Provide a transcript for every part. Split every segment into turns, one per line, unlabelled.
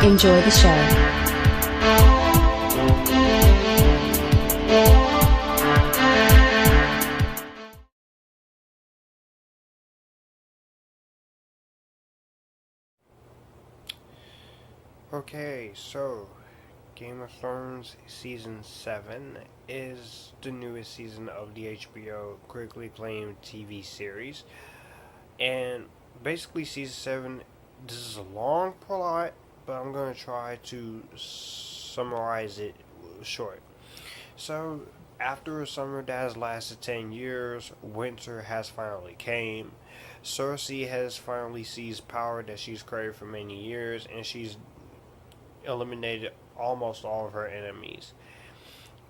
Enjoy the show.
Okay, so Game of Thrones Season 7 is the newest season of the HBO critically acclaimed TV series. And basically, Season 7, this is a long plot, but I'm going to try to summarize it short. So, after a summer that has lasted 10 years, winter has finally came. Cersei has finally seized power that she's craved for many years, and she's eliminated almost all of her enemies.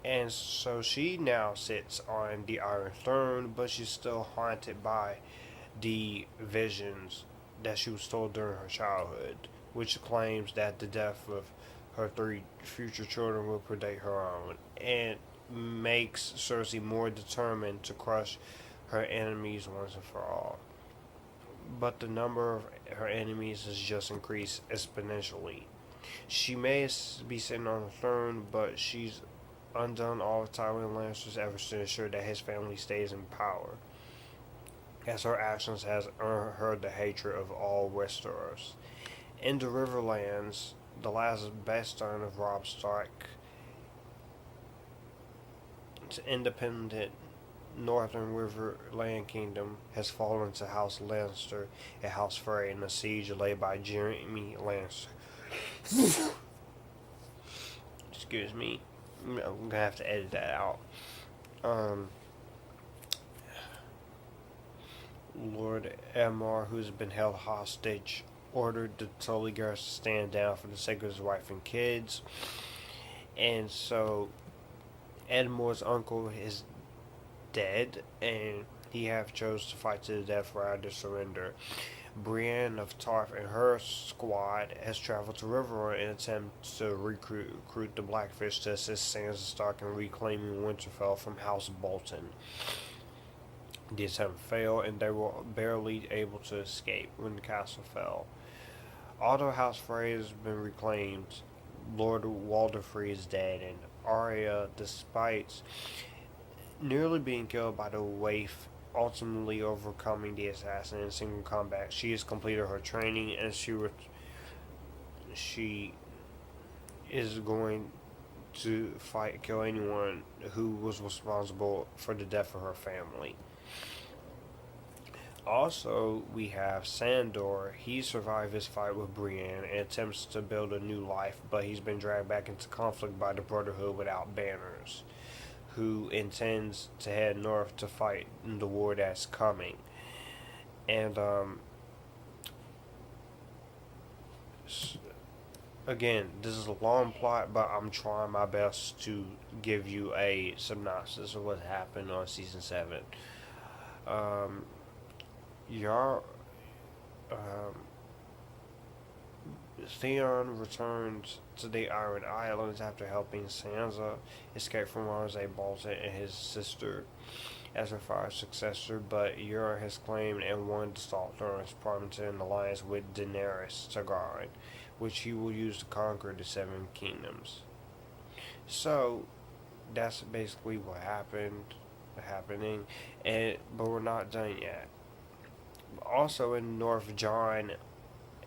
And so she now sits on the Iron Throne, but she's still haunted by the visions that she was told during her childhood, which claims that the death of her 3 future children will predate her own, and makes Cersei more determined to crush her enemies once and for all. But the number of her enemies has just increased exponentially. She may be sitting on the throne, but she's undone all of Tywin Lannister's efforts to ensure that his family stays in power, as her actions has earned her the hatred of all Westeros. In the Riverlands, the last bastion of Robb Stark's independent northern Riverland kingdom has fallen to House Lannister and House Frey in a siege laid by Jaime Lannister. Excuse me. I'm gonna have to edit that out. Lord Aemar, who's been held hostage, ordered the Tully girls to stand down for the sake of his wife and kids. And so Edmure's uncle is dead, and he have chose to fight to the death rather than surrender. Brienne of Tarth and her squad has traveled to Riverrun in an attempt to recruit the Blackfish to assist Sansa Stark in reclaiming Winterfell from House Bolton. The attempt failed, and they were barely able to escape when the castle fell. Although House Frey has been reclaimed, Lord Walder Frey is dead, and Arya, despite nearly being killed by the waif, ultimately overcoming the assassin in single combat. She has completed her training, and she is going to kill anyone who was responsible for the death of her family. Also, we have Sandor. He survived his fight with Brienne and attempts to build a new life, but he's been dragged back into conflict by the Brotherhood without banners, who intends to head north to fight in the war that's coming. And, again, this is a long plot, but I'm trying my best to give you a synopsis of what happened on Season 7. Theon returns to the Iron Islands after helping Sansa escape from Ramsay Bolton and his sister as her father's successor, but Euron has claimed and won the Salt Throne's prominent an alliance with Daenerys Targaryen, which he will use to conquer the 7 kingdoms. So, that's basically what happening, but we're not done yet. Also in the north, Jon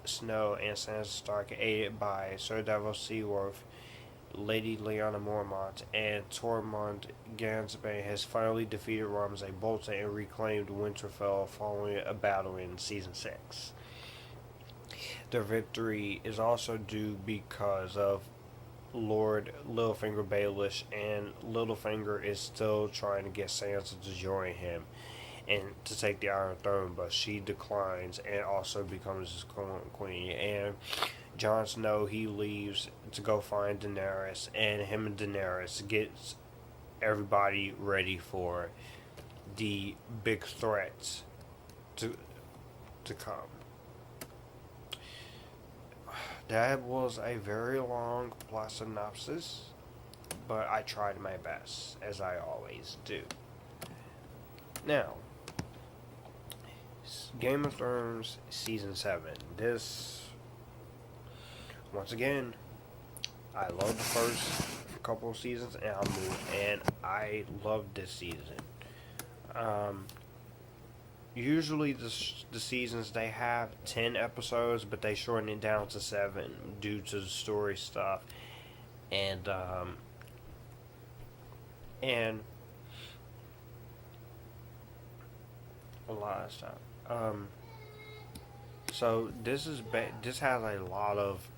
Snow and Sansa Stark, aided by Sir Davos Seaworth, Lady Lyanna Mormont, and Tormund Gansbane, has finally defeated Ramsay Bolton and reclaimed Winterfell following a battle in Season 6. Their victory is also due because of Lord Littlefinger Baelish, and Littlefinger is still trying to get Sansa to join him and to take the Iron Throne, but she declines and also becomes his queen. And Jon Snow, he leaves to go find Daenerys, and him and Daenerys gets everybody ready for the big threats to come. That was a very long plot synopsis, but I tried my best, as I always do. Now, Game of Thrones Season 7. This once again, I love the first couple of seasons, and I love this season. Usually the seasons, they have 10 episodes, but they shorten it down to 7 due to the story stuff and and a lot of stuff. So this has a lot of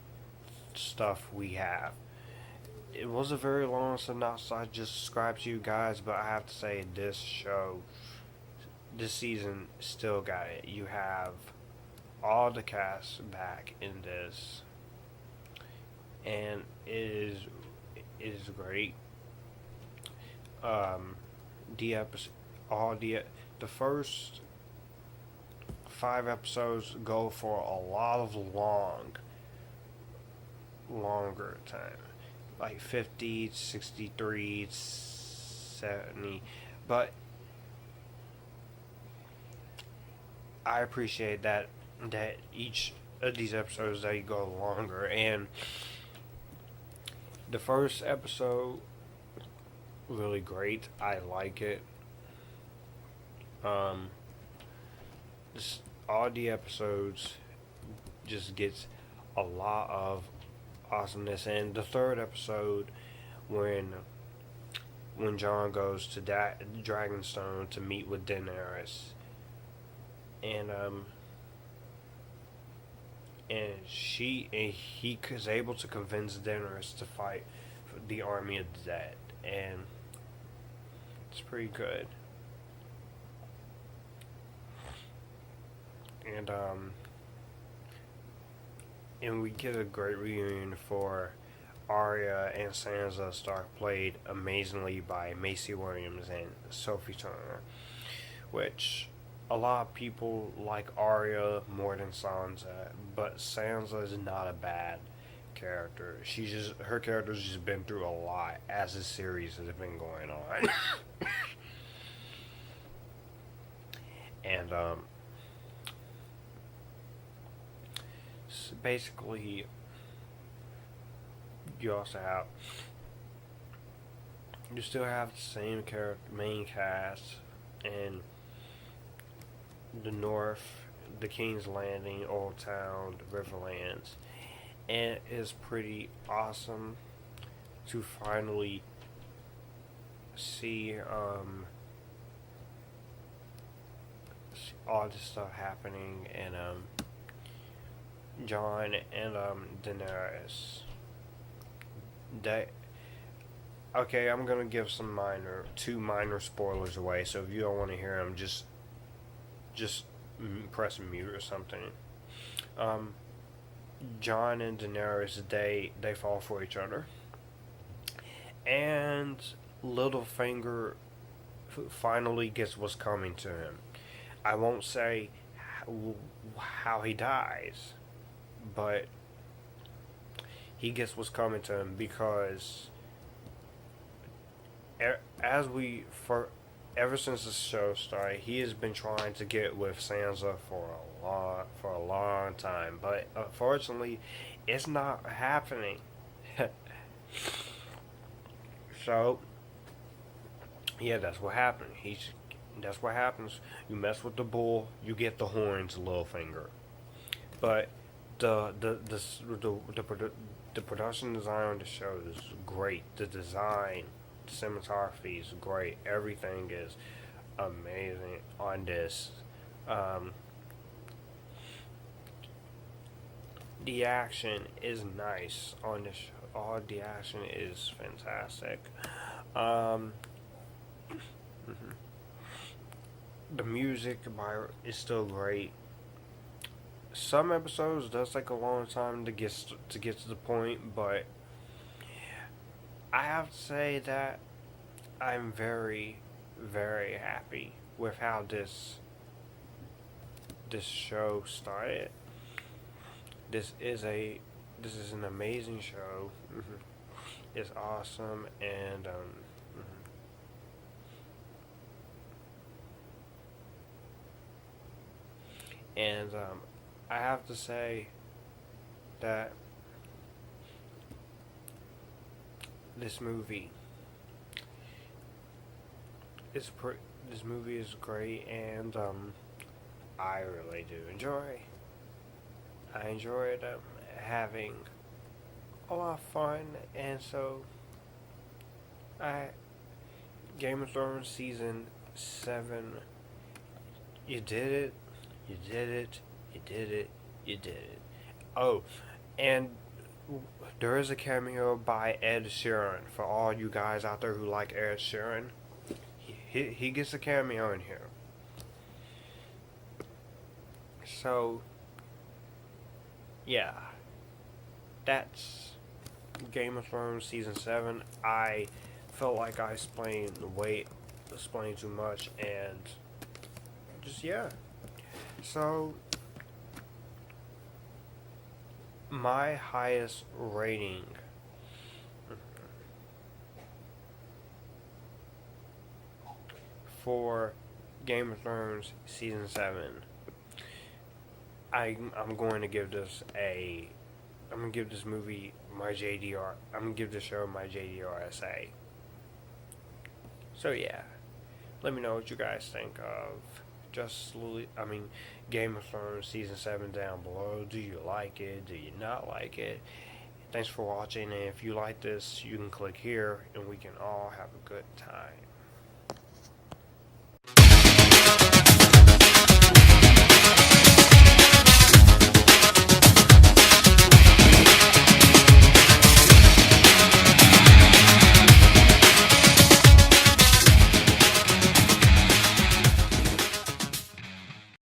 stuff we have. It was a very long synopsis I just described to you guys, but I have to say this season still got it. You have all the cast back in this, and it is great. The episode, the first 5 episodes go for a lot of longer time, like 50, 63, 70, but I appreciate that each of these episodes, they go longer. And the first episode, really great. I like it. Just all the episodes just gets a lot of awesomeness. And the third episode, when Jon goes to Dragonstone to meet with Daenerys, and he is able to convince Daenerys to fight for the army of the dead, and it's pretty good. And we get a great reunion for Arya and Sansa Stark, played amazingly by Maisie Williams and Sophie Turner, which a lot of people like Arya more than Sansa, but Sansa is not a bad character. Her character's just been through a lot as the series has been going on. And so basically, you still have the same main cast, and the North, the King's Landing, Old Town, the Riverlands, and it is pretty awesome to finally see all this stuff happening, and Jon and Daenerys. Okay, I'm gonna give two minor spoilers away. So if you don't want to hear them, just press mute or something. Jon and Daenerys, they fall for each other, and Littlefinger finally gets what's coming to him. I won't say how he dies, but he gets what's coming to him, because ever since the show started, he has been trying to get with Sansa for a long time, but unfortunately, it's not happening. So, yeah, that's what happened. That's what happens. You mess with the bull, you get the horns, Littlefinger. But the production design on the show is great. The design, the cinematography is great. Everything is amazing on this. The action is nice on this show. All the action is fantastic. The music is still great. Some episodes does take a long time to get to the point, but I have to say that I'm very, very happy with how this show started. This is an amazing show. It's awesome, and I have to say that this movie is this movie is great, and I really do enjoy. I enjoyed having a lot of fun, and so I Game of Thrones season 7. You did it. You did it. You did it. You did it. Oh, and there is a cameo by Ed Sheeran for all you guys out there who like Ed Sheeran. He gets a cameo in here. So, yeah, that's Game of Thrones season 7. I felt like I explained too much, and just yeah. So my highest rating for Game of Thrones season 7, I'm going to give this I'm gonna give this movie my JDR. I'm gonna give this show my JDRSA. So yeah, let me know what you guys think of Game of Thrones season 7 down below. Do you like it? Do you not like it? Thanks for watching, and if you like this, you can click here, and we can all have a good time.